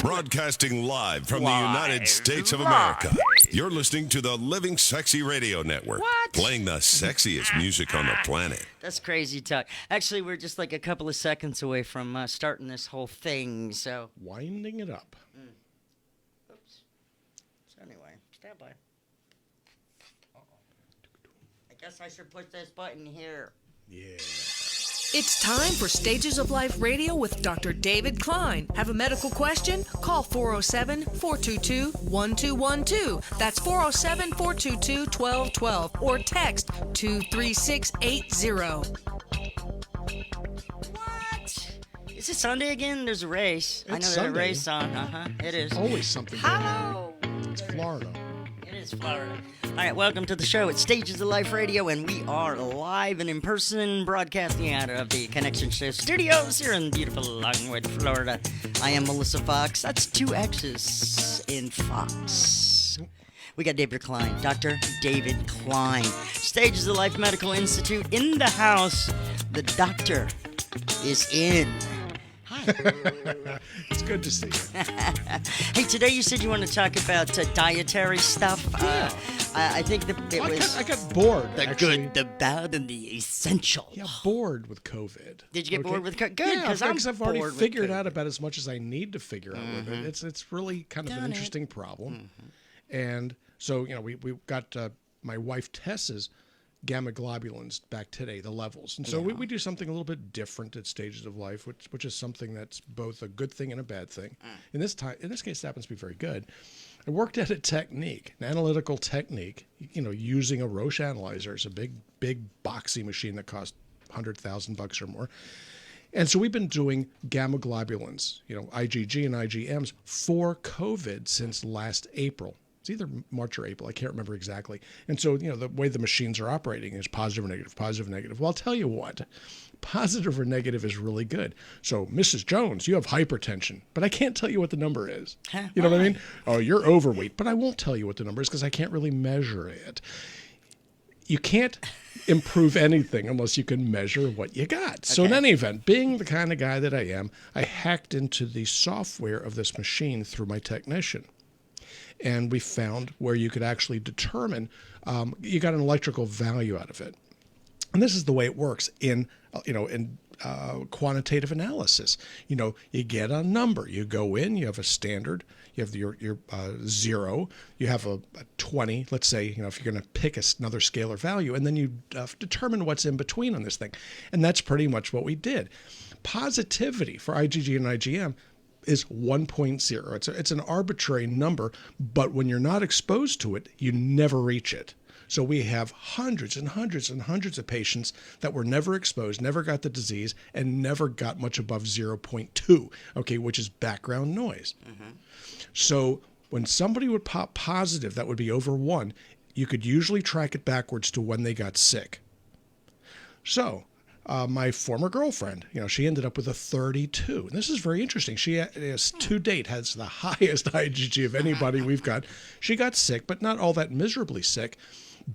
Broadcasting live from the United States of America. You're listening to the Living Sexy Radio Network. What? Playing the sexiest music on the planet. That's crazy talk. Actually, we're just like a couple of seconds away from starting this whole thing, so... Winding it up. Oops. So anyway, stand by. I guess I should push this button here. Yeah. It's time for Stages of Life Radio with Dr. David Klein. Have a medical question? Call 407-422-1212. That's 407-422-1212 or text 23680. What? Is it Sunday again? There's a race. I know there's a race on. It is. Always something going on. Hello. It's Florida. It is Florida. All right, welcome to the show. It's Stages of Life Radio, and we are live and in person, broadcasting out of the Connection Show studios here in beautiful Longwood, Florida. I am Melissa Fox. That's 2 X's in Fox. We got David Klein, Dr. David Klein. Stages of Life Medical Institute in the house. The doctor is in. Hi. It's good to see you. Hey, today you said you want to talk about dietary stuff. Yeah. I think that it was I got bored. the actually. good, the bad, and the essential. Yeah, bored with COVID. Did you get bored with COVID? Good, Yeah, because I've already bored with figured COVID. out about as much as I need to figure out with it. It's really kind of Done an it. interesting problem. And so, we got my wife Tess's gamma globulins back today, the levels. And so we do something a little bit different at Stages of Life, which is something that's both a good thing and a bad thing. In this case, it happens to be very good. I worked at a technique, an analytical technique, using a Roche analyzer. It's a big boxy machine that costs $100,000 or more. And so we've been doing gamma globulins, IgG and IgMs for COVID since last April. It's either March or April. I can't remember exactly. And so, the way the machines are operating is positive or negative, positive or negative. Well, I'll tell you what, positive or negative is really good. So, Mrs. Jones, you have hypertension, but I can't tell you what the number is. You know what I mean? Oh, you're overweight, but I won't tell you what the number is because I can't really measure it. You can't improve anything unless you can measure what you got. So in any event, being the kind of guy that I am, I hacked into the software of this machine through my technician. And we found where you could actually determine, you got an electrical value out of it. And this is the way it works in quantitative analysis. You get a number, you go in, you have a standard, you have your 0, you have a 20, let's say, if you're going to pick another scalar value, and then you determine what's in between on this thing. And that's pretty much what we did. Positivity for IgG and IgM is 1.0. It's an arbitrary number, but when you're not exposed to it, you never reach it. So we have hundreds and hundreds and hundreds of patients that were never exposed, never got the disease, and never got much above 0.2, which is background noise. So when somebody would pop positive, that would be over 1, you could usually track it backwards to when they got sick. So my former girlfriend, she ended up with a 32. And this is very interesting. She has, to date, has the highest IgG of anybody we've got. She got sick, but not all that miserably sick.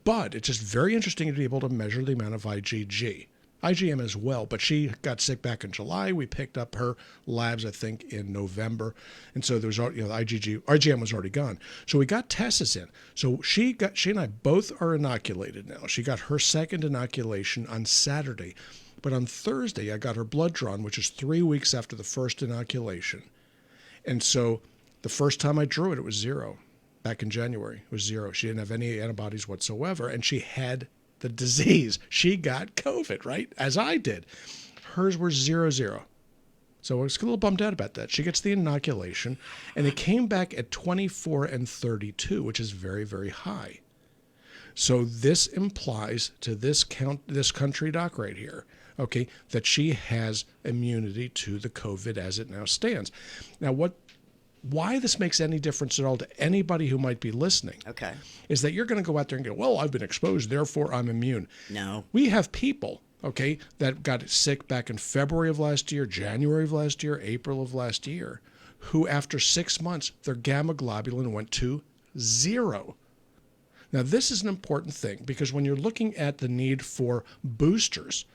But it's just very interesting to be able to measure the amount of IgG. IgM as well, but she got sick back in July. We picked up her labs, I think, in November. And so there was, IgM was already gone. So we got Tessa's in. So she and I both are inoculated now. She got her second inoculation on Saturday. But on Thursday, I got her blood drawn, which is 3 weeks after the first inoculation. And so the first time I drew it, it was 0. Back in January, it was 0. She didn't have any antibodies whatsoever, and she had the disease. She got COVID, right? As I did. Hers were 0. So I was a little bummed out about that. She gets the inoculation, and it came back at 24 and 32, which is very, very high. So this implies to this country doc right here, that she has immunity to the COVID as it now stands. Now, why this makes any difference at all to anybody who might be listening is that you're going to go out there and go, well, I've been exposed, therefore I'm immune. No. We have people, that got sick back in February of last year, January of last year, April of last year, who after 6 months, their gamma globulin went to 0. Now, this is an important thing because when you're looking at the need for boosters,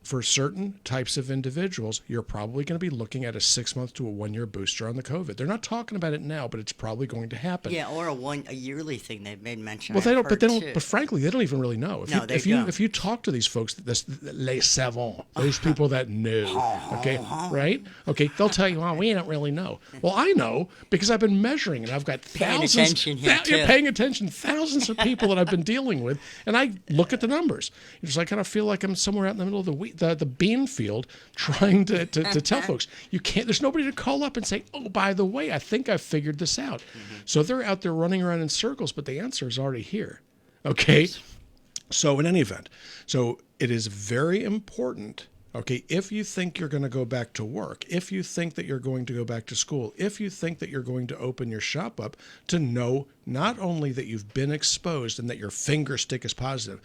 for certain types of individuals, you're probably going to be looking at a 6-month to a 1-year booster on the COVID. They're not talking about it now, but it's probably going to happen. Yeah, or a yearly thing they've made mention. Well, they don't. But they don't. Too. But frankly, they don't even really know. If you talk to these folks, les savants, those people that know, okay, right? Okay, they'll tell you, "Oh, we don't really know." Well, I know because I've been measuring, and I've got thousands. You're paying attention. Thousands of people that I've been dealing with, and I look at the numbers. It's like I kind of feel like I'm somewhere out in the middle of the bean field trying to tell folks you can't. There's nobody to call up and say, "Oh, by the way, I think I've figured this out." So they're out there running around in circles, but the answer is already here. Okay. So in any event, so it is very important. Okay, if you think you're going to go back to work, if you think that you're going to go back to school, if you think that you're going to open your shop up, to know not only that you've been exposed and that your finger stick is positive.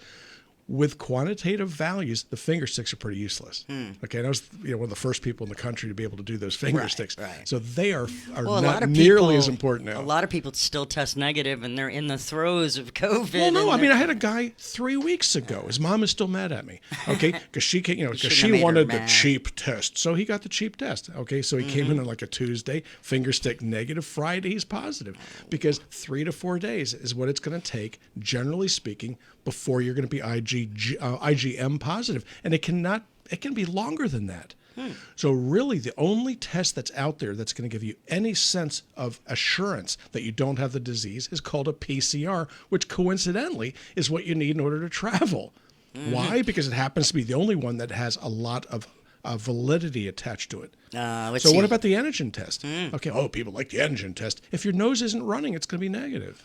With quantitative values, the finger sticks are pretty useless. Okay, and I was one of the first people in the country to be able to do those finger sticks. Right. So they are not nearly as important now. A lot of people still test negative, and they're in the throes of COVID. Well, no, I mean, I had a guy 3 weeks ago. His mom is still mad at me. Okay, because she wanted the cheap test, so he got the cheap test. Okay, so he came in on like a Tuesday, finger stick negative. Friday he's positive, because 3 to 4 days is what it's going to take, generally speaking, before you're going to be IgM positive, and it can be longer than that. So really, the only test that's out there that's going to give you any sense of assurance that you don't have the disease is called a PCR, which coincidentally is what you need in order to travel. Why? Because it happens to be the only one that has a lot of validity attached to it. So what about the antigen test? Okay, people like the antigen test. If your nose isn't running, it's going to be negative.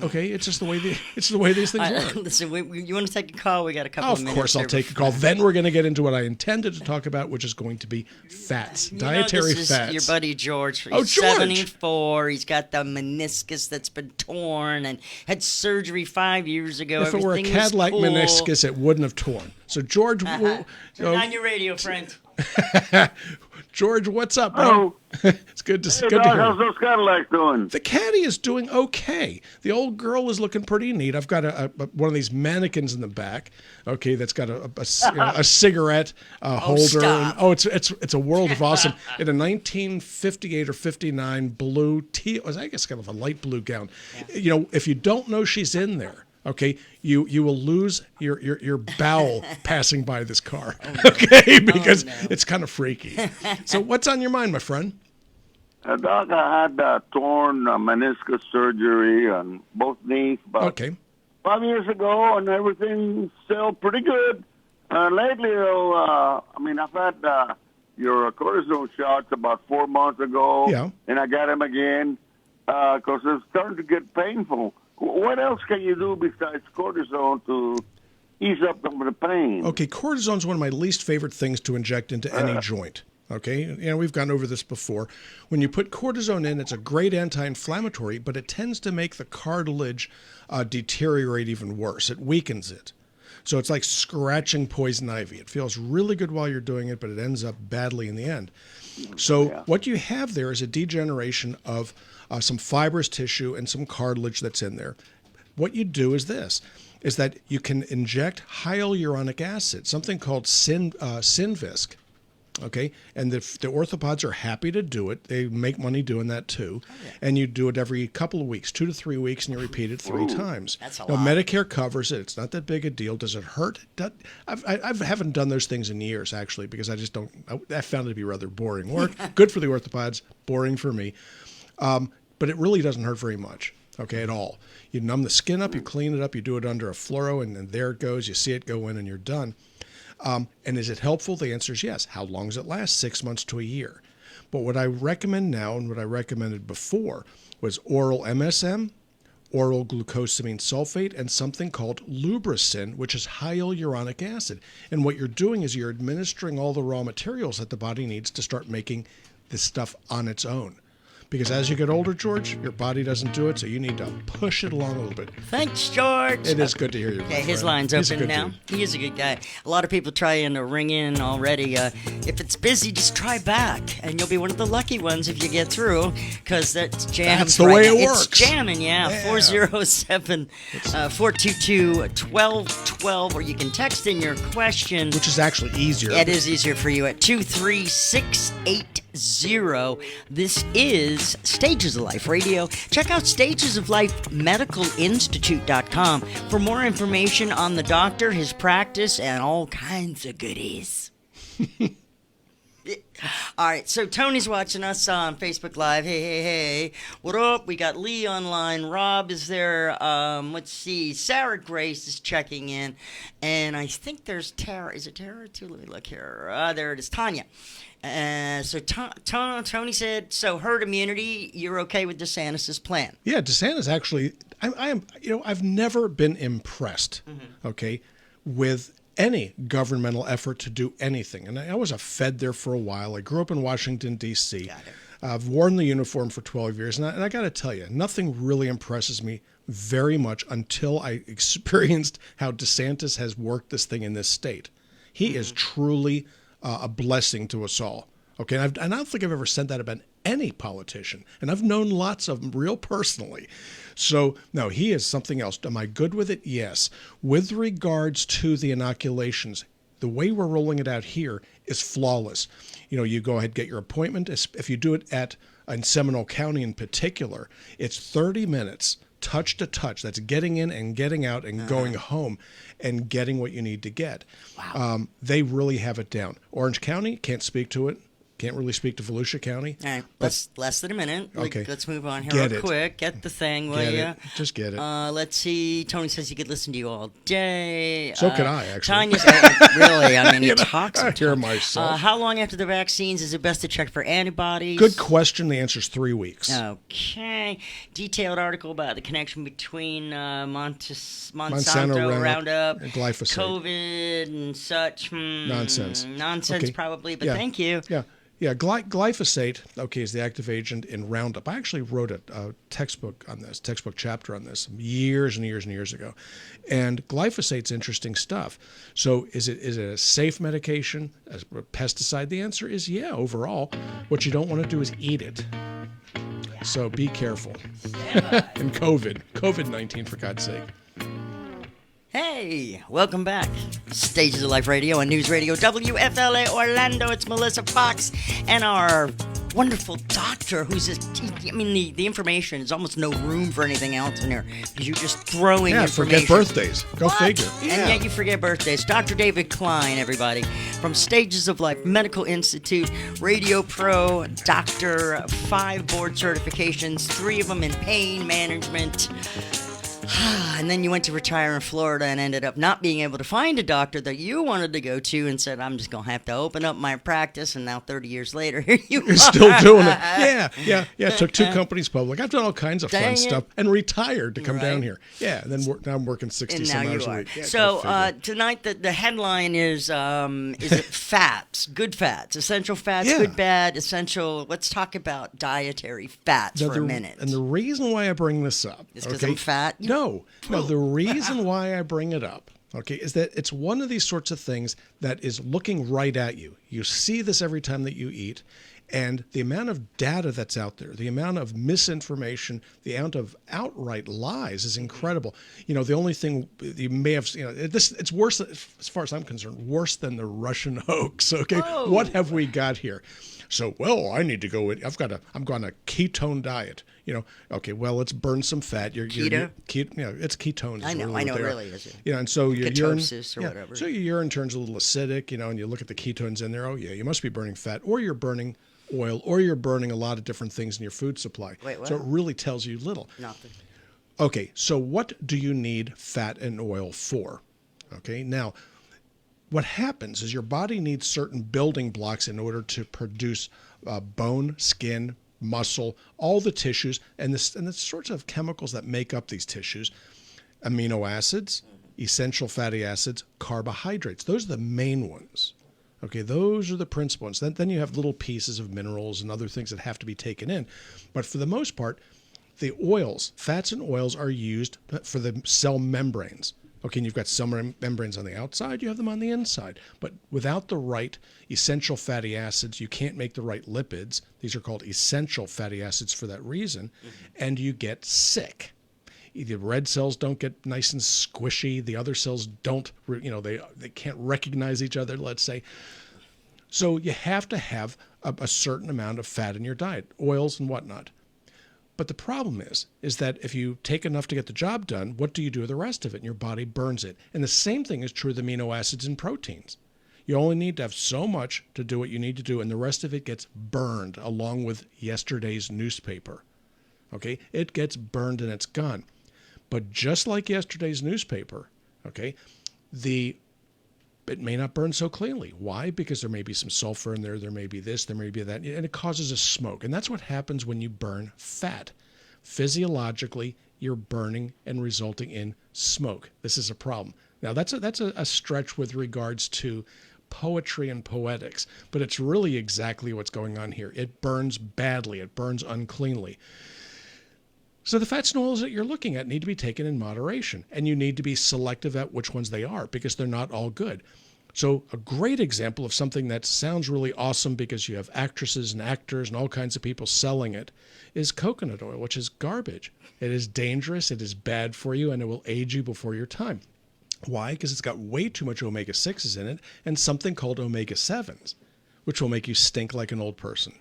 Okay, it's just the way these things work. Listen, you want to take a call? We got a couple of minutes. Of course, I'll take a call. Then we're going to get into what I intended to talk about, which is going to be fats, dietary this fats. Is your buddy George. He's George. 74. He's got the meniscus that's been torn and had surgery 5 years ago. If it were a Cadillac meniscus, it wouldn't have torn. So George, turn on your radio, friend. George, what's up, bro? It's good to hear. How's those Cadillacs doing? The Caddy is doing okay. The old girl is looking pretty neat. I've got one of these mannequins in the back. Okay, that's got a cigarette holder. It's a world of awesome. In a 1958 or 59 blue I guess kind of a light blue gown. Yeah. If you don't know she's in there, okay, you will lose your bowel passing by this car, okay, because it's kind of freaky. So what's on your mind, my friend? Doc, I had torn meniscus surgery on both knees about 5 years ago, and everything's still pretty good. Lately, though, I've had your cortisone shots about 4 months ago, and I got them again because it's starting to get painful. What else can you do besides cortisone to ease up some of the pain? Okay, cortisone is one of my least favorite things to inject into any joint. Okay, we've gone over this before. When you put cortisone in, it's a great anti-inflammatory, but it tends to make the cartilage deteriorate even worse. It weakens it. So it's like scratching poison ivy. It feels really good while you're doing it, but it ends up badly in the end. So what you have there is a degeneration of some fibrous tissue and some cartilage that's in there. What you do is that you can inject hyaluronic acid, something called Synvisc. Okay, and the orthopods are happy to do it. They make money doing that too. And you do it every couple of weeks, 2 to 3 weeks, and you repeat it 3 times. That's a lot. lot. Medicare covers it. It's not that big a deal. Does it hurt? I haven't done those things in years, actually, because I found it to be rather boring work. Good for the orthopods, boring for me. But it really doesn't hurt very much, okay, at all. You numb the skin up, you clean it up, you do it under a fluoro, and then there it goes. You see it go in, and you're done. And is it helpful? The answer is yes. How long does it last? 6 months to a year. But what I recommend now and what I recommended before was oral MSM, oral glucosamine sulfate, and something called Lubricin, which is hyaluronic acid. And what you're doing is you're administering all the raw materials that the body needs to start making this stuff on its own. Because as you get older, George, your body doesn't do it, so you need to push it along a little bit. Thanks, George. It is good to hear you. Okay, his line's open now. Dude. He is a good guy. A lot of people trying to ring in already. If it's busy, just try back, and you'll be one of the lucky ones if you get through, because that's jammed. That's the way it works. It's jamming, yeah. 407-422-1212, or you can text in your question. Which is actually easier. It is easier for you at 23680. This is Stages of Life Radio. Check out stagesoflifemedicalinstitute.com for more information on the doctor, his practice, and all kinds of goodies. All right, so Tony's watching us on Facebook Live. Hey. What up? We got Lee online. Rob is there. Let's see. Sarah Grace is checking in. And I think there's Tara. Is it Tara too? Let me look here. There it is. Tanya. So Tony said, so herd immunity, you're okay with DeSantis' plan? Yeah, DeSantis actually, I am, I've never been impressed, okay, with any governmental effort to do anything. And I was a Fed there for a while. I grew up in Washington, D.C. I've worn the uniform for 12 years. And I got to tell you, nothing really impresses me very much until I experienced how DeSantis has worked this thing in this state. He is truly a blessing to us all. Okay, and I don't think I've ever said that about any politician. And I've known lots of them real personally. So, no, he is something else. Am I good with it? Yes. With regards to the inoculations, the way we're rolling it out here is flawless. You go ahead, get your appointment. If you do it in Seminole County in particular, it's 30 minutes, touch to touch. That's getting in and getting out and going home and getting what you need to get. Wow. They really have it down. Orange County, can't speak to it. Can't really speak to Volusia County. All right, less than a minute. Okay. Let's move on here real quick. Get the thing, will you? Just get it. Let's see. Tony says he could listen to you all day. So could I, actually. Tanya's really, he talks. I hear myself. How long after the vaccines is it best to check for antibodies? Good question. The answer is 3 weeks. Okay. Detailed article about the connection between Monsanto Roundup, and glyphosate, COVID, and such. Nonsense. Nonsense, probably, but thank you. Yeah, glyphosate, is the active agent in Roundup. I actually wrote a textbook chapter on this years and years and years ago. And glyphosate's interesting stuff. So is it a safe medication, a pesticide? The answer is yeah, overall. What you don't want to do is eat it. So be careful. And COVID-19, for God's sake. Hey, welcome back. Stages of Life Radio and News Radio WFLA Orlando. It's Melissa Fox and our wonderful doctor who's the information is almost no room for anything else in here because you're just throwing information. Forget birthdays. Go figure. Yeah. And yet you forget birthdays. Dr. David Klein, everybody, from Stages of Life Medical Institute, Radio Pro, Doctor, 5 board certifications, 3 of them in pain management. And then you went to retire in Florida and ended up not being able to find a doctor that you wanted to go to and said, I'm just going to have to open up my practice. And now 30 years later, here you are. Still doing it. Yeah. Took 2 companies public. I've done all kinds of fun stuff and retired to come down here. Yeah, and then now I'm working 60-some hours a week. Yeah, so tonight the headline is it fats, good fats, essential fats, good, bad, essential. Let's talk about dietary fats for a minute. And the reason why I bring this up is because I'm fat? No, the reason why I bring it up, is that it's one of these sorts of things that is looking right at you. You see this every time that you eat, and the amount of data that's out there, the amount of misinformation, the amount of outright lies is incredible. The only thing you may have, it's worse, as far as I'm concerned, worse than the Russian hoax. Okay, What have we got here? So, I need to go in. I'm going on a ketone diet. Let's burn some fat. Keto? It's ketones. I know it really is. And so your ketosis or whatever. So your urine turns a little acidic, and you look at the ketones in there. You must be burning fat, or you're burning oil, or you're burning a lot of different things in your food supply. Wait, what? So it really tells you little. Nothing. Okay, so what do you need fat and oil for? Okay, now, what happens is your body needs certain building blocks in order to produce bone, skin, muscle, all the tissues, and the sorts of chemicals that make up these tissues: amino acids, essential fatty acids, carbohydrates. Those are the main ones. Okay, those are the principal ones. Then you have little pieces of minerals and other things that have to be taken in. But for the most part, the oils, fats and oils are used for the cell membranes. Okay, and you've got cell membranes on the outside, you have them on the inside. But without the right essential fatty acids, you can't make the right lipids. These are called essential fatty acids for that reason, and you get sick. The red cells don't get nice and squishy. The other cells don't, they can't recognize each other, let's say. So you have to have a certain amount of fat in your diet, oils and whatnot. But the problem is that if you take enough to get the job done, what do you do with the rest of it? And your body burns it. And the same thing is true of the amino acids and proteins. You only need to have so much to do what you need to do, and the rest of it gets burned along with yesterday's newspaper. Okay? It gets burned and it's gone. But just like yesterday's newspaper, okay, it may not burn so cleanly. Why? Because there may be some sulfur in there may be this, there may be that, and it causes a smoke. And that's what happens when you burn fat. Physiologically, you're burning and resulting in smoke. This is a problem. Now, that's a stretch with regards to poetry and poetics, but it's really exactly what's going on here. It burns badly. It burns uncleanly. So the fats and oils that you're looking at need to be taken in moderation, and you need to be selective at which ones they are because they're not all good. So a great example of something that sounds really awesome because you have actresses and actors and all kinds of people selling it is coconut oil, which is garbage. It is dangerous, it is bad for you, and it will age you before your time. Why? Because it's got way too much omega-6s in it and something called omega-7s, which will make you stink like an old person.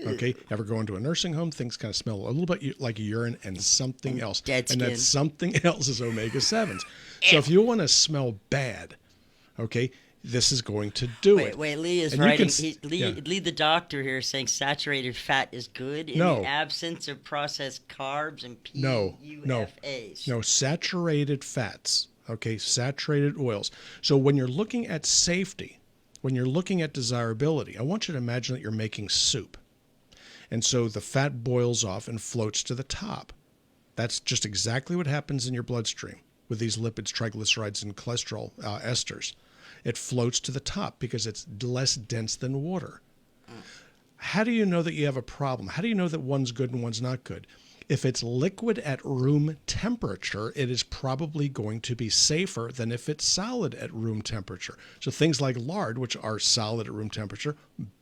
Okay? Ever go into a nursing home, things kind of smell a little bit like urine and something else. Dead skin. And that something else is omega-7s. So if you want to smell bad, okay, this is going to do it. Wait, Lee is writing. Lee, the doctor here, is saying saturated fat is good in the absence of processed carbs and PUFAs. No, saturated fats, okay, saturated oils. So when you're looking at safety, when you're looking at desirability, I want you to imagine that you're making soup. And so the fat boils off and floats to the top. That's just exactly what happens in your bloodstream with these lipids, triglycerides, and cholesterol esters. It floats to the top because it's less dense than water. How do you know that you have a problem? How do you know that one's good and one's not good? If it's liquid at room temperature, it is probably going to be safer than if it's solid at room temperature. So things like lard, which are solid at room temperature,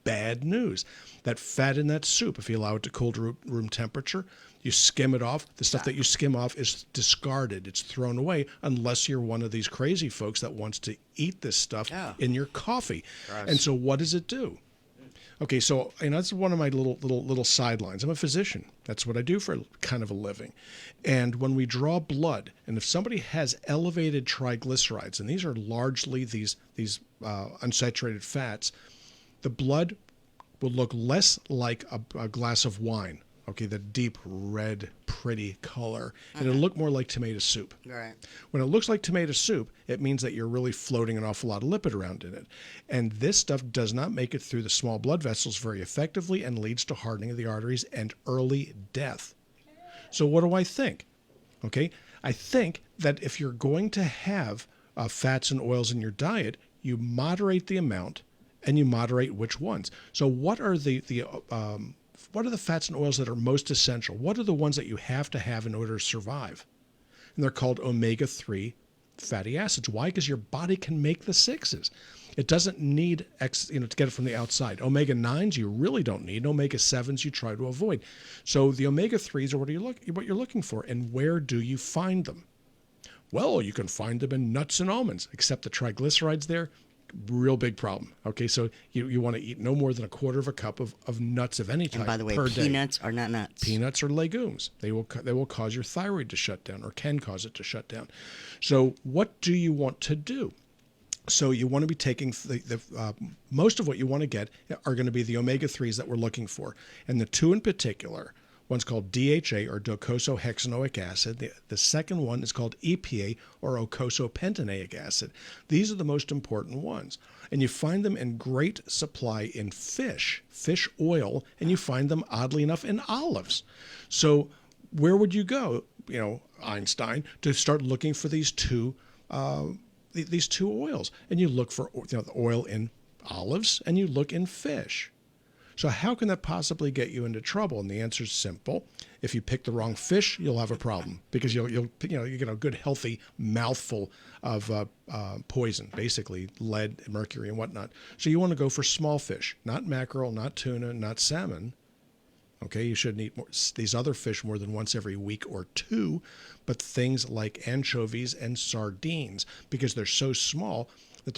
bad news. That fat in that soup, if you allow it to cool to room temperature, you skim it off. The stuff that you skim off is discarded. It's thrown away unless you're one of these crazy folks that wants to eat this stuff in your coffee. Gross. And so what does it do? Okay, so that's one of my little sidelines. I'm a physician. That's what I do for kind of a living. And when we draw blood, and if somebody has elevated triglycerides, and these are largely these unsaturated fats, the blood will look less like a glass of wine. Okay, the deep red, pretty color. And it'll look more like tomato soup. Right. When it looks like tomato soup, it means that you're really floating an awful lot of lipid around in it. And this stuff does not make it through the small blood vessels very effectively and leads to hardening of the arteries and early death. So what do I think? Okay, I think that if you're going to have fats and oils in your diet, you moderate the amount and you moderate which ones. So what are the fats and oils that are most essential? What are the ones that you have to have in order to survive? And they're called omega-3 fatty acids. Why? Because your body can make the 6s. It doesn't need to get it from the outside. Omega-9s you really don't need. Omega-7s you try to avoid. So the omega-3s are what you're looking for. And where do you find them? Well, you can find them in nuts and almonds, except the triglycerides there. Real big problem. Okay, so you want to eat no more than a quarter of a cup of nuts of any type per day. And by the way, peanuts are not nuts. Peanuts are legumes. They will cause your thyroid to shut down, or can cause it to shut down. So what do you want to do? So you want to be taking most of what you want to get are going to be the omega-3s that we're looking for, and the two in particular. One's called DHA, or docosahexaenoic acid. The second one is called EPA, or eicosapentaenoic acid. These are the most important ones. And you find them in great supply in fish oil, and you find them, oddly enough, in olives. So where would you go, Einstein, to start looking for these two oils? And you look for the oil in olives and you look in fish. So how can that possibly get you into trouble? And the answer is simple. If you pick the wrong fish, you'll have a problem because you get a good healthy mouthful of poison, basically lead, mercury, and whatnot. So you want to go for small fish, not mackerel, not tuna, not salmon. Okay, you shouldn't eat these other fish more than once every week or two, but things like anchovies and sardines, because they're so small that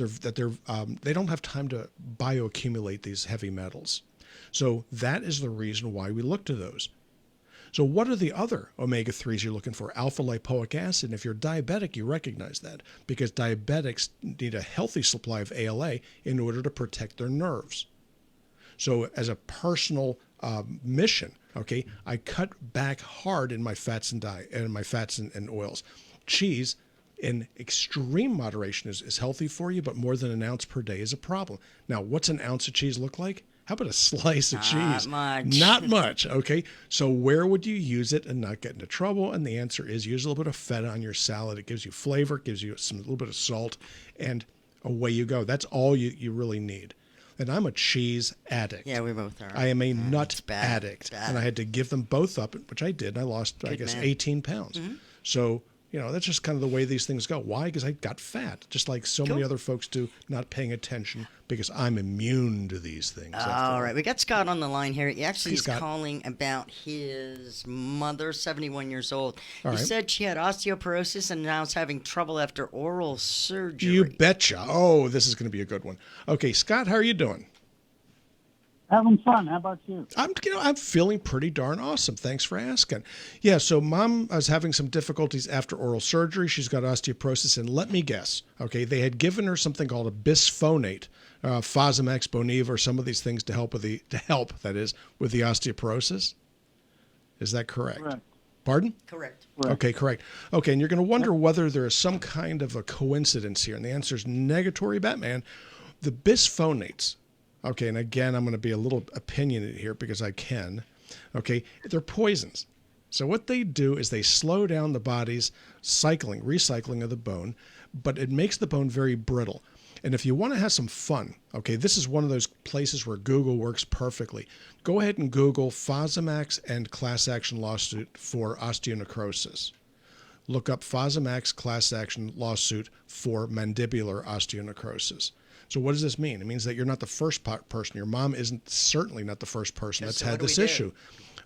they don't have time to bioaccumulate these heavy metals. So that is the reason why we look to those. So what are the other omega-3s you're looking for? Alpha lipoic acid. And if you're diabetic, you recognize that because diabetics need a healthy supply of ALA in order to protect their nerves. So as a personal mission, okay, I cut back hard in my fats and and oils. Cheese in extreme moderation is healthy for you, but more than an ounce per day is a problem. Now, what's an ounce of cheese look like? How about a slice of cheese? Not much, okay? So where would you use it and not get into trouble? And the answer is use a little bit of feta on your salad. It gives you flavor, it gives you a little bit of salt, and away you go. That's all you really need. And I'm a cheese addict. Yeah, we both are. I am a nut addict. And I had to give them both up, which I did. And I lost, 18 pounds. Mm-hmm. So, that's just kind of the way these things go. Why? Because I got fat, just like so many other folks do, not paying attention because I'm immune to these things. All right. We got Scott on the line here. He actually is calling about his mother, 71 years old. He said she had osteoporosis and now is having trouble after oral surgery. You betcha. Oh, this is going to be a good one. Okay, Scott, how are you doing? Having fun. How about you? I'm feeling pretty darn awesome. Thanks for asking. Yeah, so Mom is having some difficulties after oral surgery. She's got osteoporosis, and let me guess. Okay, they had given her something called a bisphonate, Fosamax, Boniva, or some of these things to help with the osteoporosis. Is that correct? Correct. Pardon? Correct. Okay, correct. Okay, and you're going to wonder whether there is some kind of a coincidence here, and the answer is negatory, Batman. The bisphonates. Okay, and again, I'm going to be a little opinionated here because I can. Okay, they're poisons. So what they do is they slow down the body's recycling of the bone, but it makes the bone very brittle. And if you want to have some fun, okay, this is one of those places where Google works perfectly. Go ahead and Google Fosamax and class action lawsuit for osteonecrosis. Look up Fosamax class action lawsuit for mandibular osteonecrosis. So what does this mean? It means that you're not the first person. Your mom isn't certainly not the first person that's had this issue.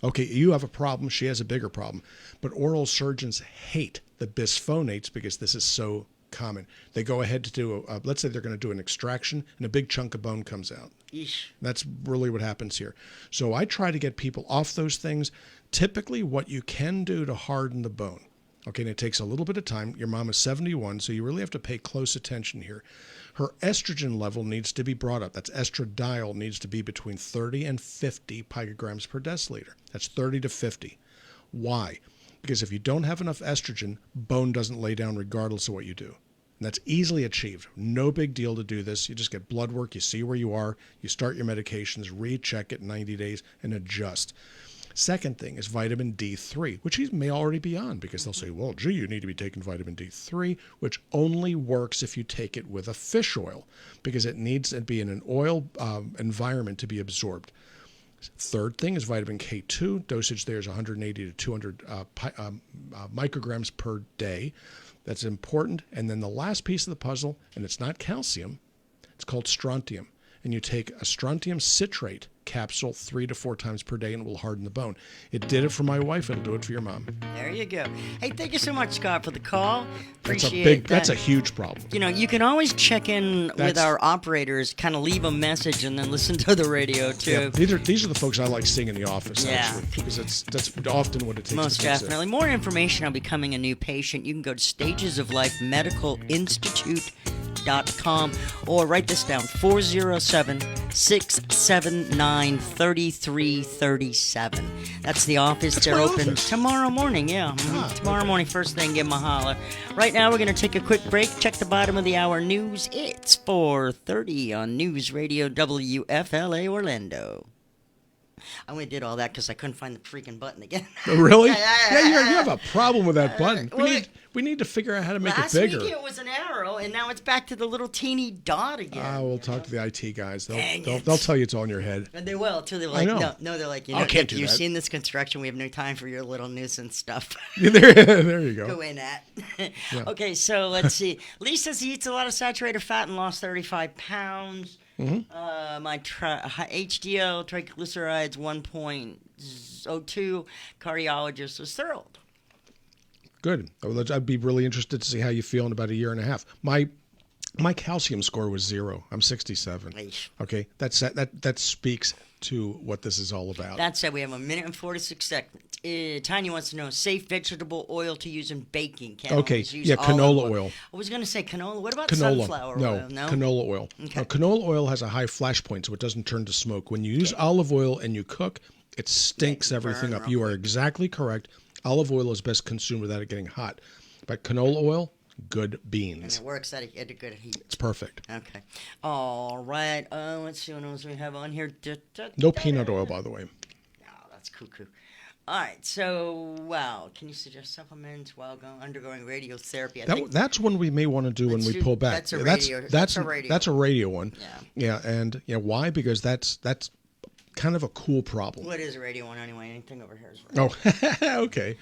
Okay, you have a problem. She has a bigger problem. But oral surgeons hate the bisphonates because this is so common. They go ahead to do, let's say they're going to do an extraction and a big chunk of bone comes out. Eesh. That's really what happens here. So I try to get people off those things. Typically what you can do to harden the bone. Okay, and it takes a little bit of time. Your mom is 71, so you really have to pay close attention here. Her estrogen level needs to be brought up. That's estradiol needs to be between 30 and 50 picograms per deciliter. That's 30 to 50. Why? Because if you don't have enough estrogen, bone doesn't lay down regardless of what you do. And that's easily achieved. No big deal to do this. You just get blood work. You see where you are. You start your medications, recheck it in 90 days, and adjust. Second thing is vitamin D3, which he may already be on because they'll say, well, gee, you need to be taking vitamin D3, which only works if you take it with a fish oil because it needs to be in an oil environment to be absorbed. Third thing is vitamin K2. Dosage there is 180 to 200 micrograms per day. That's important. And then the last piece of the puzzle, and it's not calcium, it's called strontium. And you take a strontium citrate capsule 3 to 4 times per day and it will harden the bone. It did it for my wife. It'll do it for your mom. There you go. Hey, thank you so much, Scott, for the call. Appreciate that. That's a huge problem. You can always check in with our operators, kind of leave a message and then listen to the radio, too. Yeah, these are the folks I like seeing in the office, actually, because that's often what it takes. Most definitely. More information on becoming a new patient, you can go to stagesoflifemedicalinstitute.com or write this down, 407-679-3337. That's the office. They're open tomorrow morning. Tomorrow morning, first thing, give them a holler. Right now, we're going to take a quick break, check the bottom of the hour news. It's 4:30 on News Radio WFLA Orlando. I only did all that because I couldn't find the freaking button again. Really? Yeah, you have a problem with that button. We need to figure out how to make it bigger. Last week it was an arrow, and now it's back to the little teeny dot again. We'll talk to the IT guys. They'll tell you it's on your head. And they will, until they're like, no, they're like, can't do you've that. seen this construction. We have no time for your little nuisance stuff. There you go. Go in at. Okay, so let's see. Lee says he eats a lot of saturated fat and lost 35 pounds. My HDL triglycerides 1.02. Cardiologist was thrilled. Good. I'd be really interested to see how you feel in about a year and a half. My calcium score was 0. I'm 67. Eesh. Okay, that speaks to what this is all about. That said, we have 1 minute and 46 seconds. Tanya wants to know safe vegetable oil to use in baking. Canola oil. I was going to say canola. What about sunflower oil? No, canola oil. Okay. Canola oil has a high flash point, so it doesn't turn to smoke. When you use olive oil and you cook, it stinks everything up. You are exactly correct. Olive oil is best consumed without it getting hot. But canola oil, good beans. And it works at a good heat. It's perfect. Okay. All right. Let's see what else we have on here. No peanut oil, by the way. Oh, that's cuckoo. All right. So, wow. Can you suggest supplements while undergoing radiotherapy? That's one we may want to do when we pull back. That's a radio. That's a radio one. Yeah. Yeah. And why? Because that's kind of a cool problem. What is a radio one anyway? Anything over here is radio. Oh, okay.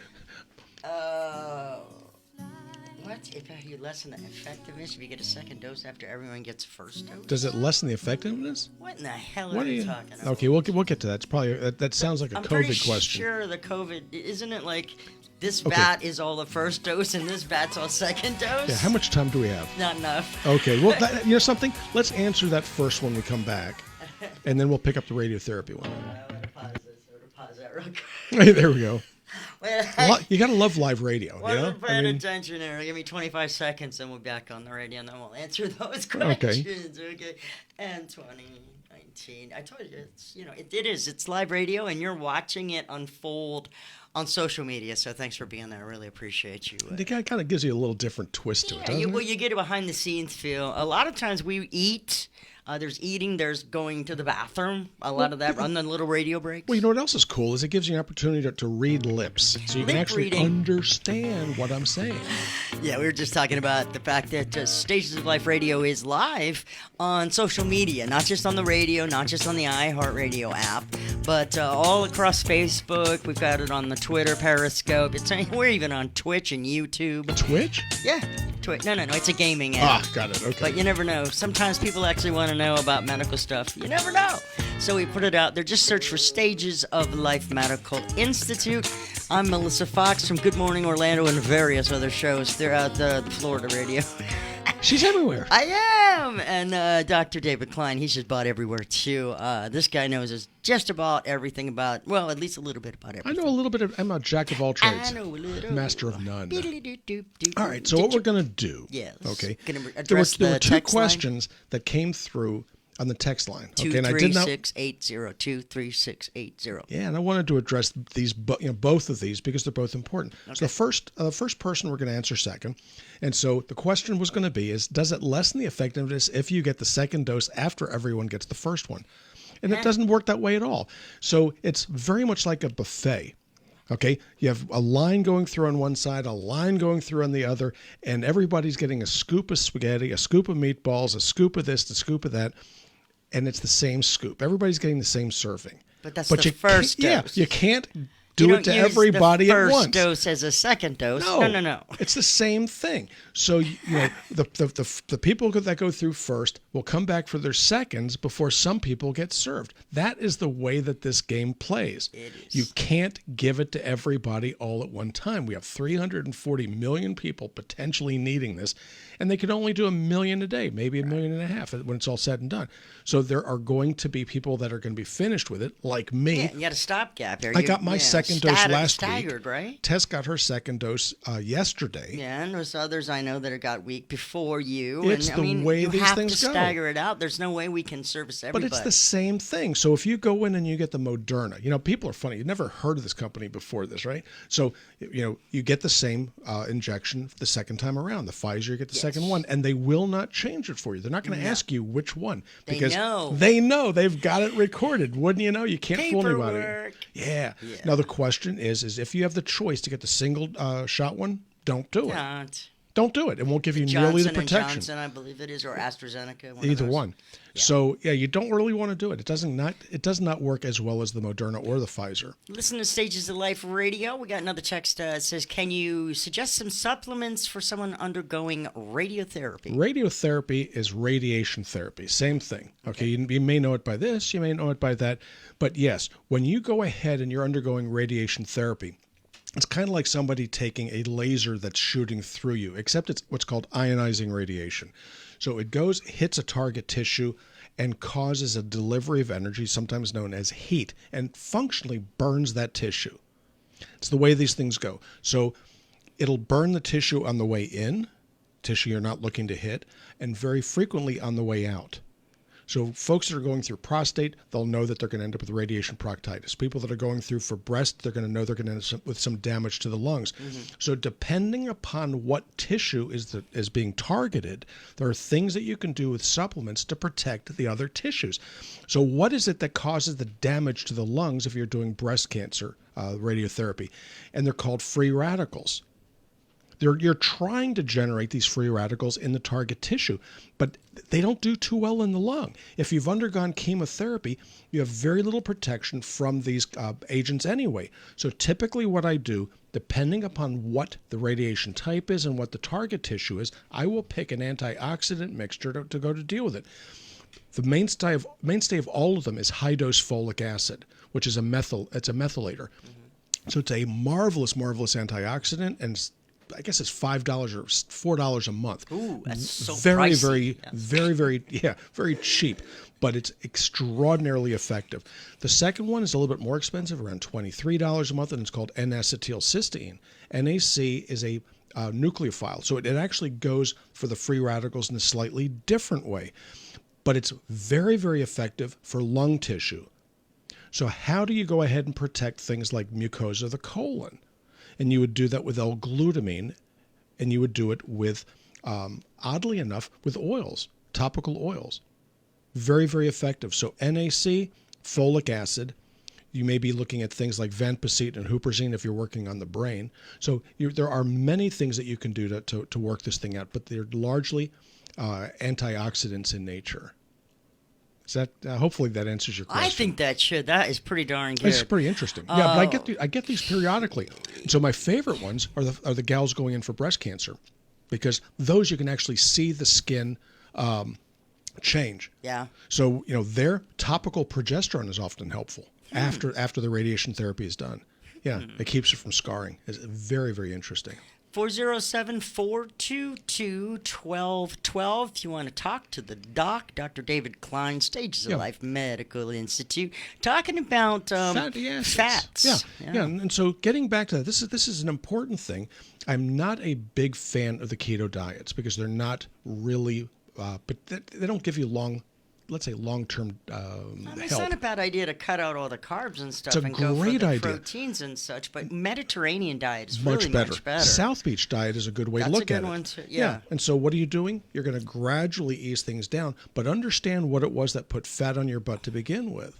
What if you lessen the effectiveness if you get a second dose after everyone gets first dose? Does it lessen the effectiveness? What in the hell are you talking about? Okay, we'll get to that. It's probably that sounds like a COVID question. I'm pretty sure the COVID, isn't it like this vat is all the first dose and this vat's all second dose? Yeah, how much time do we have? Not enough. Okay, well, you know something? Let's answer that first when we come back, and then we'll pick up the radiotherapy one. I'm going to pause that real quick. Hey, there we go. Well, you got to love live radio. Wasn't paying attention there. Give me 25 seconds and we'll be back on the radio and then we'll answer those questions. Okay. And 2019. I told you, it's live radio and you're watching it unfold on social media. So thanks for being there. I really appreciate you. The guy kind of gives you a little different twist to it, doesn't it? Well, you get a behind the scenes feel. A lot of times we eat. There's eating, there's going to the bathroom, a lot of that on the little radio breaks. Well, you know what else is cool is it gives you an opportunity to read lips, so you can actually understand what I'm saying. Yeah, we were just talking about the fact that Stages of Life Radio is live on social media, not just on the radio, not just on the iHeartRadio app, but all across Facebook. We've got it on the Twitter, Periscope. We're even on Twitch and YouTube. Twitch? Yeah. Twitch. No, it's a gaming app. Got it. Okay. But you never know. Sometimes people actually want to know about medical stuff. You never know. So we put it out there. Just search for Stages of Life Medical Institute. I'm Melissa Fox from Good Morning Orlando and various other shows throughout the Florida radio. She's everywhere. I am. And Dr. David Klein, he's just about everywhere, too. This guy knows just about everything about, well, at least a little bit about everything. I know a little bit I'm a jack of all trades. I know a little. Master of none. All right, so what we're going to do. Yes. Okay. There were two questions that came through on the text line. Okay, and I did not. 23680. Yeah, and I wanted to address these, both of these because they're both important. Okay. So the first person we're going to answer second, and so the question was going to be does it lessen the effectiveness if you get the second dose after everyone gets the first one? And it doesn't work that way at all. So it's very much like a buffet. Okay, you have a line going through on one side, a line going through on the other, and everybody's getting a scoop of spaghetti, a scoop of meatballs, a scoop of this, a scoop of that, and it's the same scoop. Everybody's getting the same serving. But that's the first dose. Yeah, you can't do it to everybody at once. The first dose as a second dose. No. It's the same thing. So the people that go through first will come back for their seconds before some people get served. That is the way that this game plays. It is. You can't give it to everybody all at one time. We have 340 million people potentially needing this, and they can only do 1 million a day, maybe 1.5 million when it's all said and done. So there are going to be people that are going to be finished with it, like me. Yeah, you got a stopgap here. I got my second dose last staggered, week. Right? Tess got her second dose yesterday. Yeah, and there's others I know that got week before you. It's the way these things go. You have to stagger it out. There's no way we can service everybody. But it's the same thing. So if you go in and you get the Moderna, people are funny. You've never heard of this company before this, right? So, you get the same injection the second time around. The Pfizer, you get the second one, and they will not change it for you. They're not going to ask you which one because they know they've got it recorded. Wouldn't you know? You can't fool anybody. Yeah. Now the question is if you have the choice to get the single shot one, don't do it. don't do it. It won't give you nearly the Johnson protection. & Johnson, I believe it is, or AstraZeneca. Either one. Yeah. So you don't really want to do it. It does not work as well as the Moderna or the Pfizer. Listen to Stages of Life Radio. We got another text that says, "Can you suggest some supplements for someone undergoing radiotherapy?" Radiotherapy is radiation therapy. Same thing. Okay, you may know it by this, you may know it by that, but yes, when you go ahead and you're undergoing radiation therapy, it's kind of like somebody taking a laser that's shooting through you, except it's what's called ionizing radiation. So it hits a target tissue and causes a delivery of energy, sometimes known as heat, and functionally burns that tissue. It's the way these things go. So it'll burn the tissue on the way in, tissue you're not looking to hit, and very frequently on the way out. So folks that are going through prostate, they'll know that they're going to end up with radiation proctitis. People that are going through for breast, they're going to know they're going to end up with some damage to the lungs. So depending upon what tissue is being targeted, there are things that you can do with supplements to protect the other tissues. So what is it that causes the damage to the lungs if you're doing breast cancer radiotherapy? And they're called free radicals. You're trying to generate these free radicals in the target tissue, but they don't do too well in the lung. If you've undergone chemotherapy, you have very little protection from these agents anyway. So typically what I do, depending upon what the radiation type is and what the target tissue is, I will pick an antioxidant mixture to go to deal with it. The mainstay of all of them is high-dose folic acid, which is it's a methylator. So it's a marvelous antioxidant, and I guess it's $5 or $4 a month. Ooh, that's so very, pricey. very cheap, but it's extraordinarily effective. The second one is a little bit more expensive, around $23 a month, and it's called N-acetylcysteine. NAC is a nucleophile, so it actually goes for the free radicals in a slightly different way, but it's very, very effective for lung tissue. So how do you go ahead and protect things like mucosa of the colon? And you would do that with L-glutamine, and you would do it with, oddly enough, with oils, topical oils. Very, very effective. So NAC, folic acid. You may be looking at things like vancomycin and huperzine if you're working on the brain. So there are many things that you can do to work this thing out, but they're largely antioxidants in nature. Is that hopefully that answers your question? I think that should. That is pretty darn good. It's pretty interesting. Yeah, but I get these periodically. So my favorite ones are the gals going in for breast cancer, because those you can actually see the skin change. Yeah. So their topical progesterone is often helpful after the radiation therapy is done. Yeah, it keeps it from scarring. It's very, very interesting. 407-422-1212 if you want to talk to the doc, Dr. David Klein, Stages of Life Medical Institute, talking about fatty acids. Fats. Yeah. And so getting back to that, this is an important thing. I'm not a big fan of the keto diets because they're not really, but they don't give you long-term It's help. not a bad idea to cut out all the carbs and stuff It's a and go for great the idea. proteins and such, but Mediterranean diet is much really better. much better. South Beach diet is a good way to look That's a at good it. one too. Yeah. And so what are you doing? You're going to gradually ease things down, but understand what it was that put fat on your butt to begin with.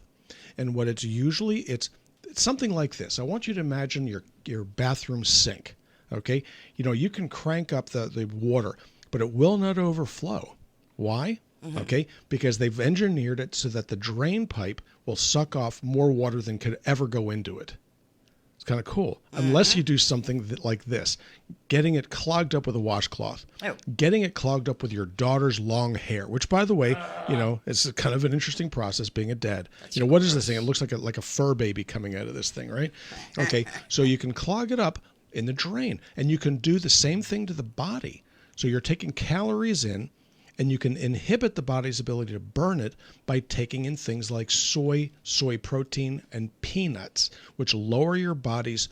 And what it's usually, it's something like this. I want you to imagine your bathroom sink, okay? You can crank up the water, but it will not overflow. Why? Okay, because they've engineered it so that the drain pipe will suck off more water than could ever go into it. It's kind of cool. Unless you do something like this, getting it clogged up with a washcloth, getting it clogged up with your daughter's long hair, which, by the way, it's kind of an interesting process being a dad. What is this thing? It looks like a fur baby coming out of this thing, right? Okay, so you can clog it up in the drain, and you can do the same thing to the body. So you're taking calories in, and you can inhibit the body's ability to burn it by taking in things like soy protein, and peanuts, which lower your body's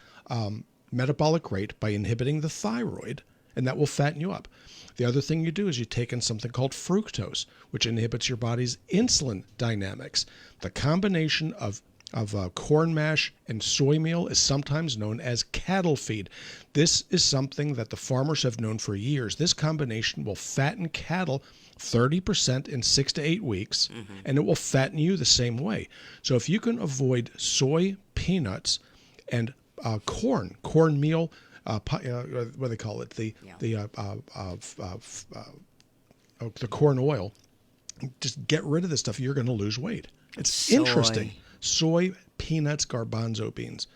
metabolic rate by inhibiting the thyroid, and that will fatten you up. The other thing you do is you take in something called fructose, which inhibits your body's insulin dynamics. The combination of corn mash and soy meal is sometimes known as cattle feed. This is something that the farmers have known for years. This combination will fatten cattle 30% in 6 to 8 weeks, and it will fatten you the same way. So if you can avoid soy, peanuts, and corn meal, what do they call it? The corn oil. Just get rid of this stuff. You're going to lose weight. It's interesting. Soy, peanuts, garbanzo beans.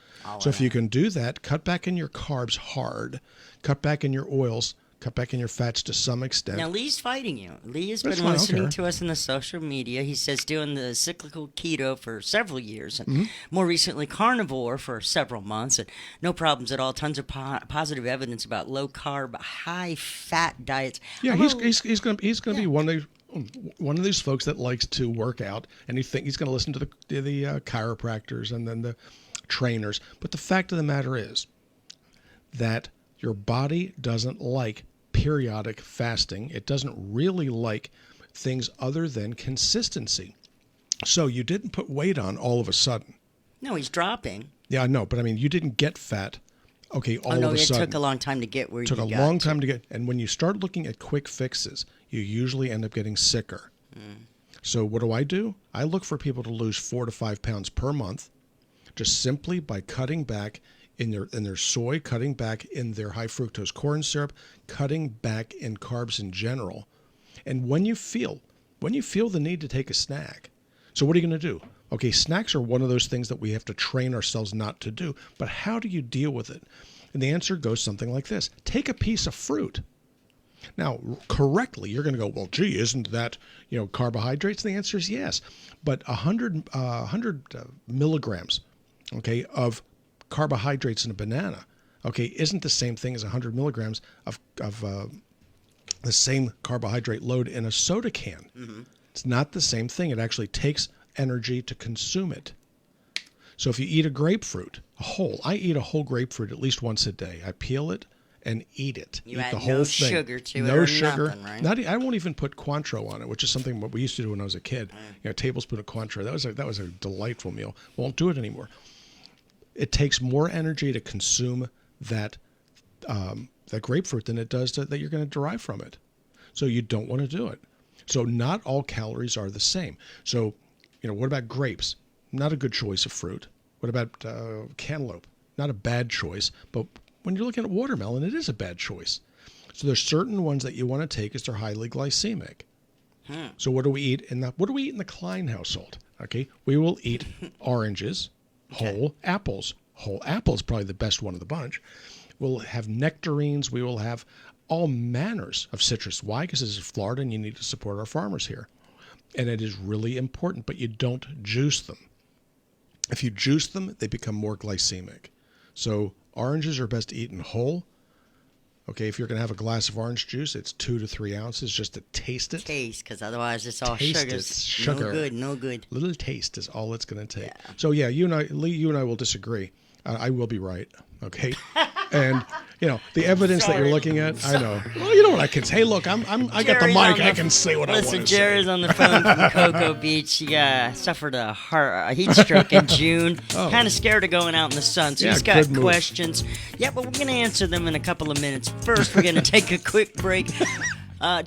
So if you can do that, cut back in your carbs hard, cut back in your oils, cut back in your fats to some extent. Now, Lee's fighting you. Lee has been listening to us in the social media. He says doing the cyclical keto for several years, and more recently carnivore for several months, and no problems at all. Tons of positive evidence about low-carb, high-fat diets. Yeah, he's going to be one of these folks that likes to work out, and he's going to listen to the chiropractors and then the trainers. But the fact of the matter is that your body doesn't like periodic fasting. It doesn't really like things other than consistency. So you didn't put weight on all of a sudden. No, he's dropping. Yeah, I know, but I mean, you didn't get fat. Okay, all of a sudden. It took a long time to get where you got. Took a long time to get, and when you start looking at quick fixes, you usually end up getting sicker. So what do? I look for people to lose 4 to 5 pounds per month, just simply by cutting back in their soy, cutting back in their high fructose corn syrup, cutting back in carbs in general. And when you feel the need to take a snack, so what are you going to do? Okay, snacks are one of those things that we have to train ourselves not to do. But how do you deal with it? And the answer goes something like this. Take a piece of fruit. Now, correctly, you're going to go, well, gee, isn't that, carbohydrates? The answer is yes. But 100 milligrams, okay, of carbohydrates in a banana, okay, isn't the same thing as 100 milligrams of the same carbohydrate load in a soda can. It's not the same thing. It actually takes energy to consume it. So if you eat a grapefruit, I eat a whole grapefruit at least once a day. I peel it and eat it. You eat add the whole no thing. Sugar to no it. sugar. Nothing, right? I won't even put Cointreau on it, which is something what we used to do when I was a kid. A tablespoon of Cointreau. That was a delightful meal. Won't do it anymore. It takes more energy to consume that grapefruit than it does that you're going to derive from it. So you don't want to do it. So not all calories are the same. So, what about grapes? Not a good choice of fruit. What about cantaloupe? Not a bad choice. But when you're looking at watermelon, it is a bad choice. So there's certain ones that you want to take as they're highly glycemic. So what do we eat in the Klein household? Okay, we will eat oranges, whole apples. Whole apple is probably the best one of the bunch. We'll have nectarines. We will have all manners of citrus. Why? Because this is Florida and you need to support our farmers here. And it is really important, but you don't juice them. If you juice them, they become more glycemic. So oranges are best eaten whole. Okay, if you're going to have a glass of orange juice, it's 2 to 3 ounces just to taste it. Because otherwise it's all taste sugar. It's sugar. No good. Little taste is all it's going to take. Yeah. So yeah, Lee, you and I will disagree. I will be right. Okay, and the evidence that you're looking at, I know. Well, you know what I can say. Hey, look, I got the mic. I can say what I want to say. Listen, Jerry's on the phone from Cocoa Beach. He suffered a heat stroke in June. Kind of scared of going out in the sun, so he's got questions. Yeah, but we're going to answer them in a couple of minutes. First, we're going to take a quick break.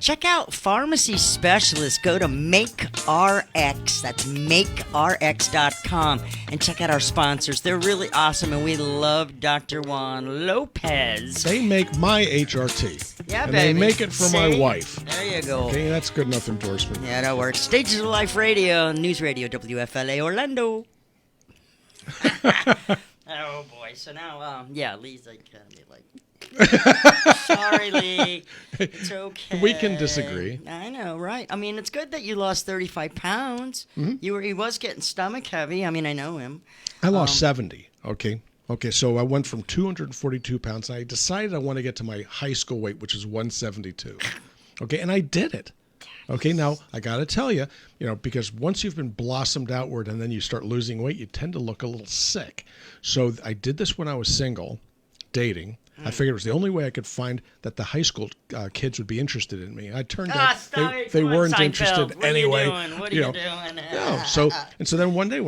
Check out Pharmacy Specialist. Go to MakeRx. That's MakeRx.com. And check out our sponsors. They're really awesome, and we love Dr. Juan Lopez. They make my HRT. Yeah, and baby. they make it for my wife. There you go. Okay, that's good enough endorsement. Yeah, that works. Stages of Life Radio, News Radio, WFLA, Orlando. Oh, boy. So now, Lee's like... Sorry, Lee. It's okay. We can disagree. I know, right? I mean, it's good that you lost 35 pounds. He was getting stomach heavy. I mean, I know him. I lost 70. Okay, so I went from 242 pounds, and I decided I want to get to my high school weight, which is 172. Okay, and I did it. Okay, now I got to tell you, because once you've been blossomed outward and then you start losing weight, you tend to look a little sick. So I did this when I was single, dating. I figured it was the only way I could find that the high school kids would be interested in me. I turned out they weren't interested anyway. What are you doing? No. So then one day,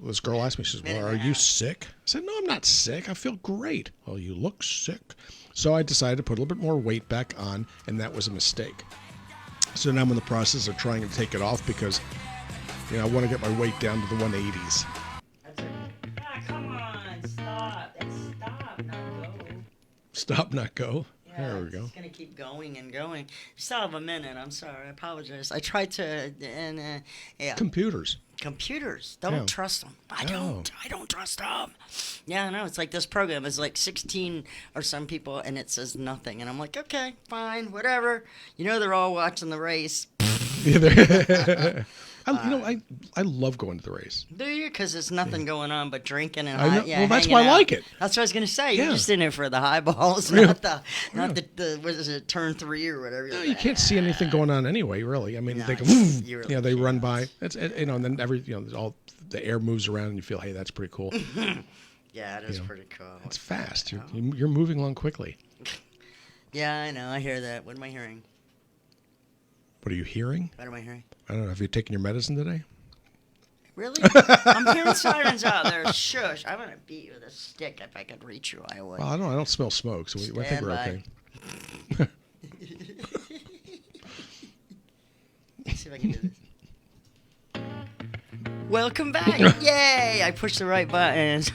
this girl asked me, she says, "Well, are you sick?" I said, "No, I'm not sick. I feel great." "Well, you look sick." So I decided to put a little bit more weight back on, and that was a mistake. So now I'm in the process of trying to take it off because, I want to get my weight down to the 180s. Come on, stop. Stop, now go. Stop, not go. Yeah, There we go. It's going to keep going and going. Still have a minute. I'm sorry. I apologize. I tried to, and yeah. Computers. Don't trust them. I don't trust them. Yeah, I know. It's like this program is like 16 or some people, and it says nothing. And I'm like, okay, fine, whatever. You know, they're all watching the race. I love going to the race. Do you? Because there's nothing going on but drinking and well, that's why I like it. That's what I was gonna say. You're just in it for the highballs, not the what is it, turn 3 or whatever. No, you can't see anything going on anyway. Really, I mean, they go, they run by. It's and then all the air moves around, and you feel, hey, that's pretty cool. Yeah, it is pretty cool. It's fast. You're moving along quickly. Yeah, I know. I hear that. What am I hearing? What are you hearing? What am I hearing? I don't know. Have you taken your medicine today? Really? I'm hearing sirens out there. Shush. I'm going to beat you with a stick if I could reach you. I would. Well, I don't smell smoke, so I think we're okay. Let's see if I can do this. Welcome back. Yay! I pushed the right buttons.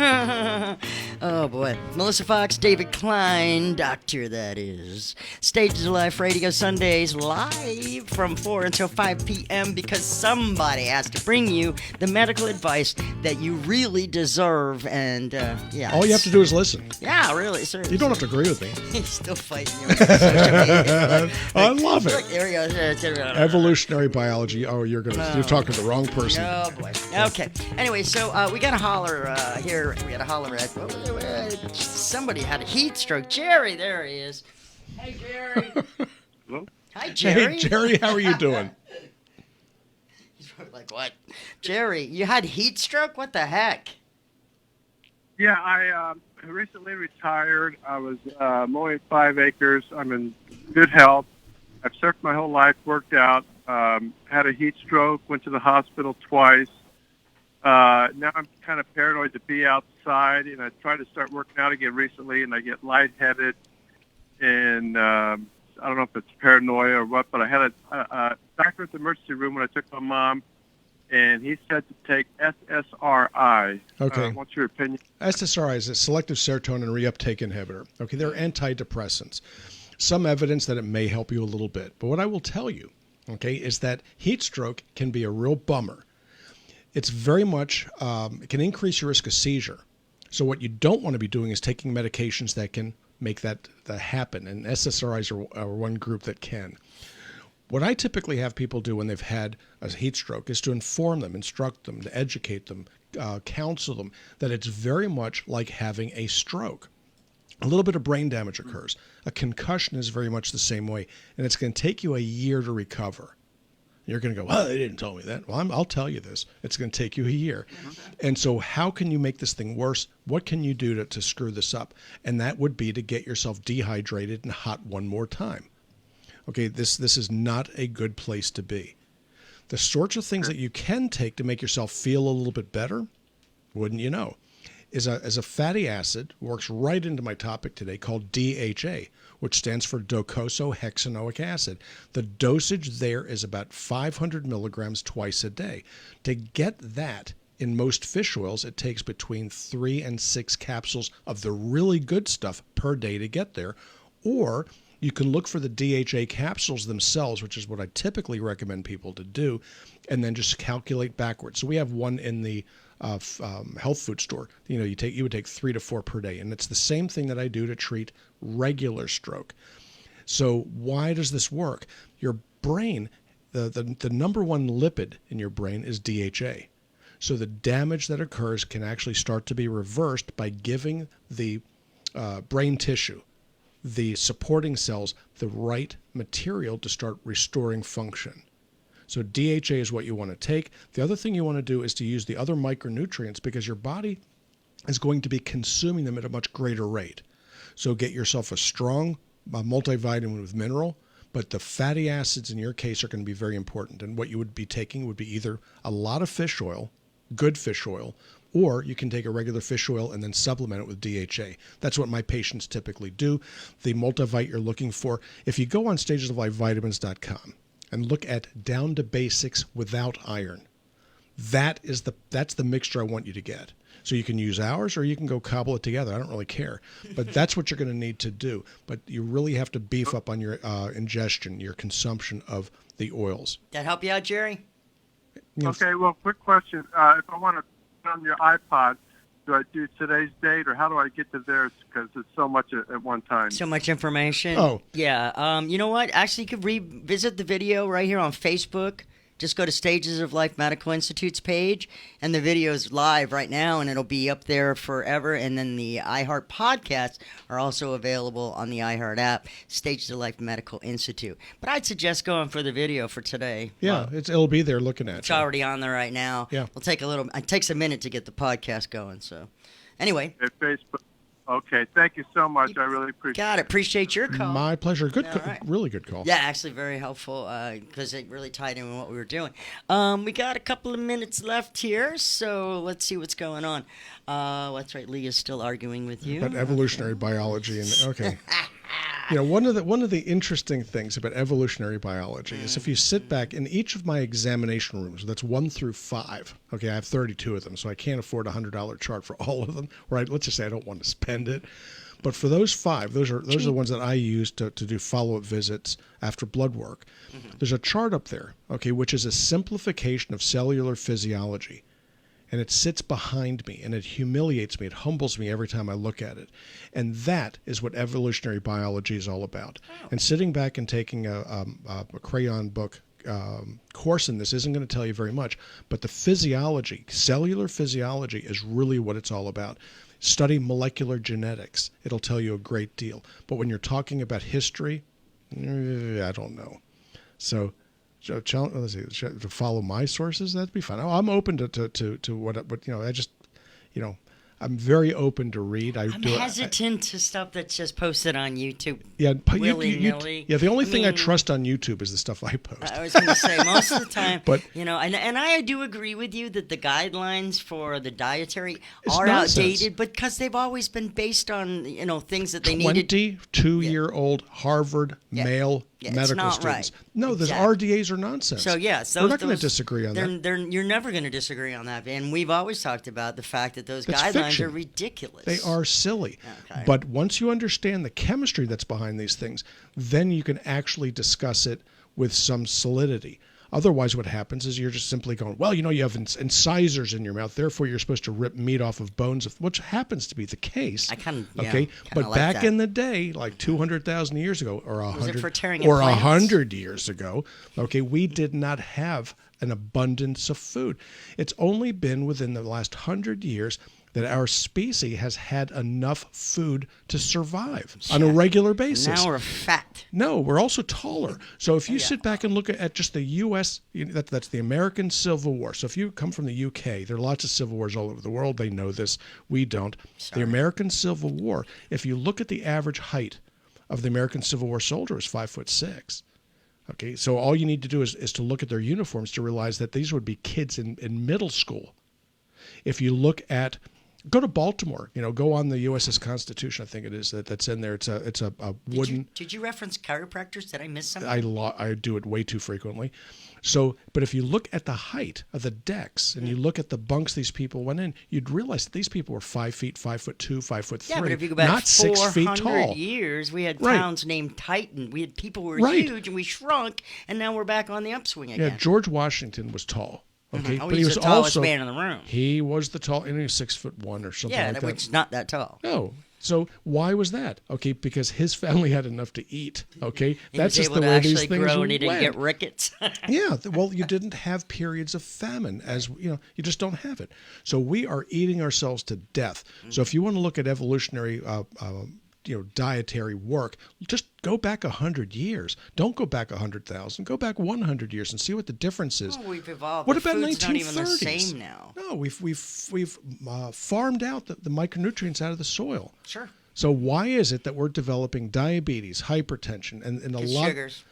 Oh, boy. Melissa Fox, David Klein, doctor, that is. Stages of Life Radio Sundays live from 4 until 5 p.m. because somebody has to bring you the medical advice that you really deserve. And, yeah. All you have to do is listen. Yeah, really. Seriously. You don't have to agree with me. He's still fighting you on social media. I love it. Look, there he goes. Evolutionary biology. Oh, you're talking to the wrong person. Oh, boy. Okay. Anyway, so we got to holler here. We got to holler at somebody had a heat stroke. Jerry, there he is. Hey, Jerry. Hello? Hi, Jerry. Hey, Jerry, how are you doing? He's probably like, what? Jerry, you had heat stroke? What the heck? Yeah, I recently retired. I was mowing 5 acres. I'm in good health. I've surfed my whole life, worked out, had a heat stroke, went to the hospital twice. Now I'm kind of paranoid to be outside, and I tried to start working out again recently, and I get lightheaded, and I don't know if it's paranoia or what, but I had a doctor at the emergency room when I took my mom, and he said to take SSRI. Okay. What's your opinion? SSRI is a selective serotonin reuptake inhibitor. Okay, they're antidepressants. Some evidence that it may help you a little bit, but what I will tell you, okay, is that heat stroke can be a real bummer. It's very much, it can increase your risk of seizure. So what you don't want to be doing is taking medications that can make that happen. And SSRIs are one group that can. What I typically have people do when they've had a heat stroke is to inform them, instruct them, to educate them, counsel them that it's very much like having a stroke. A little bit of brain damage occurs. A concussion is very much the same way. And it's going to take you a year to recover. You're going to go, well, they didn't tell me that. Well, I'll tell you this. It's going to take you a year. And so how can you make this thing worse? What can you do to screw this up? And that would be to get yourself dehydrated and hot one more time. Okay, this is not a good place to be. The sorts of things that you can take to make yourself feel a little bit better, wouldn't you know, is a fatty acid, works right into my topic today, called DHA, which stands for docosahexaenoic acid. The dosage there is about 500 milligrams twice a day. To get that, in most fish oils, it takes between 3 and 6 capsules of the really good stuff per day to get there. Or you can look for the DHA capsules themselves, which is what I typically recommend people to do, and then just calculate backwards. So we have one in the health food store. You would take 3 to 4 per day, and it's the same thing that I do to treat regular stroke. So why does this work? Your brain, the number one lipid in your brain is DHA. So the damage that occurs can actually start to be reversed by giving the brain tissue, the supporting cells, the right material to start restoring function. So DHA is what you want to take. The other thing you want to do is to use the other micronutrients because your body is going to be consuming them at a much greater rate. So get yourself a strong multivitamin with mineral, but the fatty acids in your case are going to be very important. And what you would be taking would be either a lot of fish oil, good fish oil, or you can take a regular fish oil and then supplement it with DHA. That's what my patients typically do. The multivite you're looking for, if you go on stagesoflifevitamins.com, and look at Down to Basics Without Iron. That's the mixture I want you to get. So you can use ours or you can go cobble it together. I don't really care. But that's what you're going to need to do. But you really have to beef up on your ingestion, your consumption of the oils. That help you out, Jerry? Okay, well, quick question. If I want to put on your iPod, do I do today's date, or how do I get to theirs? Because it's so much at one time. So much information. Oh. Yeah. You know what? Actually, you could revisit the video right here on Facebook. Just go to Stages of Life Medical Institute's page, and the video is live right now, and it'll be up there forever. And then the iHeart podcasts are also available on the iHeart app, Stages of Life Medical Institute. But I'd suggest going for the video for today. Yeah, it'll be there looking at It's you. already on there right now. Yeah. It takes a minute to get the podcast going. So, anyway. At Facebook. Okay, thank you so much. I really appreciate it. Got it. Appreciate your call. My pleasure. Good, right. Really good call. Yeah, actually very helpful because it really tied in with what we were doing. We got a couple of minutes left here, so let's see what's going on. That's right, Lee is still arguing with you. About evolutionary biology. Okay. One of the interesting things about evolutionary biology is if you sit back in each of my examination rooms, that's 1 through 5. Okay, I have 32 of them, so I can't afford a $100 chart for all of them. Right? Let's just say I don't want to spend it. But for those 5, those are the ones that I use to do follow-up visits after blood work. There's a chart up there, okay, which is a simplification of cellular physiology. And it sits behind me, and it humiliates me. It humbles me every time I look at it. And that is what evolutionary biology is all about. Oh. And sitting back and taking a crayon book course in this isn't going to tell you very much. But the physiology, cellular physiology, is really what it's all about. Study molecular genetics. It'll tell you a great deal. But when you're talking about history, I don't know. So... let's see, to follow my sources, that'd be fine. I'm open to what, but I just, I'm very open to read. I'm hesitant to stuff that's just posted on YouTube. Yeah, willy-nilly. The only thing I trust on YouTube is the stuff I post. I was going to say most of the time, but and I do agree with you that the guidelines for the dietary are nonsense. Outdated, because they've always been based on things that they needed. 22-year-old Harvard male medical students. Right. No, Exactly. those RDAs are nonsense. So yes, we're not going to disagree on that. You're never going to disagree on that, and we've always talked about the fact that those guidelines are ridiculous. They are silly. Okay. But once you understand the chemistry that's behind these things, then you can actually discuss it with some solidity. Otherwise, what happens is you're just simply going, well, you have incisors in your mouth, therefore you're supposed to rip meat off of bones, which happens to be the case. But back in the day, like 200,000 years ago, or 100 years ago, okay, we did not have an abundance of food. It's only been within the last 100 years that our species has had enough food to survive on a regular basis. Now we're fat. No, we're also taller. So if you sit back and look at just the U.S., that's the American Civil War. So if you come from the U.K., there are lots of civil wars all over the world. They know this. We don't. Sorry. The American Civil War, if you look at the average height of the American Civil War soldier, is 5'6". Okay, so all you need to do is to look at their uniforms to realize that these would be kids in middle school. If you look at go to Baltimore, go on the USS Constitution, I think it is, that's in there. It's a wooden... Did you reference chiropractors? Did I miss something? I do it way too frequently. So, but if you look at the height of the decks and you look at the bunks these people went in, you'd realize that these people were 5 feet, 5'2", 5'3", yeah, but if you go back not 6 feet tall. 400 years, we had towns named Titan. We had people who were huge, and we shrunk, and now we're back on the upswing again. Yeah, George Washington was tall. Okay, but he was the tallest also, man in the room. He was the tall, and he was 6'1" or something like that. Yeah, which is not that tall. No. So why was that? Okay, because his family had enough to eat. Okay, that's just the way these things grow, went. And he didn't get rickets. Yeah, well, you didn't have periods of famine, as you just don't have it. So we are eating ourselves to death. So if you want to look at evolutionary dietary work, just go back 100 years. Don't go back 100,000. Go back 100 years and see what the difference is. Oh, we've evolved. What the about food's 1930s? Not even the same now. No, we've farmed out the micronutrients out of the soil. Sure. So why is it that we're developing diabetes, hypertension, and a lot? Sugars.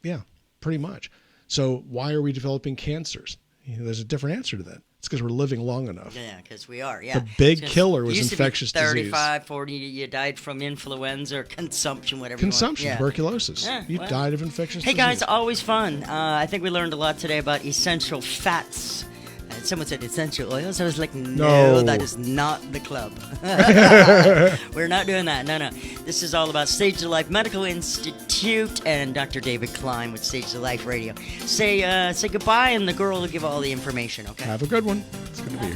Yeah, pretty much. So why are we developing cancers? There's a different answer to that. It's because we're living long enough. Yeah, because we are, yeah. The big killer was infectious disease. 35, 40, you died from influenza or consumption, whatever Consumption, you want. tuberculosis. Yeah, you died of infectious disease. Hey, guys, always fun. I think we learned a lot today about essential fats Someone said essential oils. I was like, no, that is not the club. We're not doing that. No. This is all about Stage of Life Medical Institute and Dr. David Klein with Stage of Life Radio. Say goodbye, and the girl will give all the information, okay? Have a good one. It's good to be here.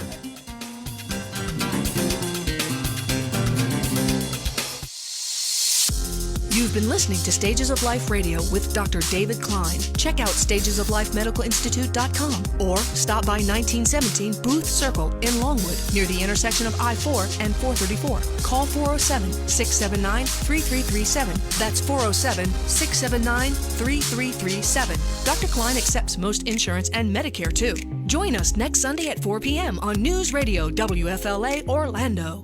You've been listening to Stages of Life Radio with Dr. David Klein. Check out stagesoflifemedicalinstitute.com or stop by 1917 Booth Circle in Longwood near the intersection of I-4 and 434. Call 407-679-3337. That's 407-679-3337. Dr. Klein accepts most insurance and Medicare, too. Join us next Sunday at 4 p.m. on News Radio WFLA Orlando.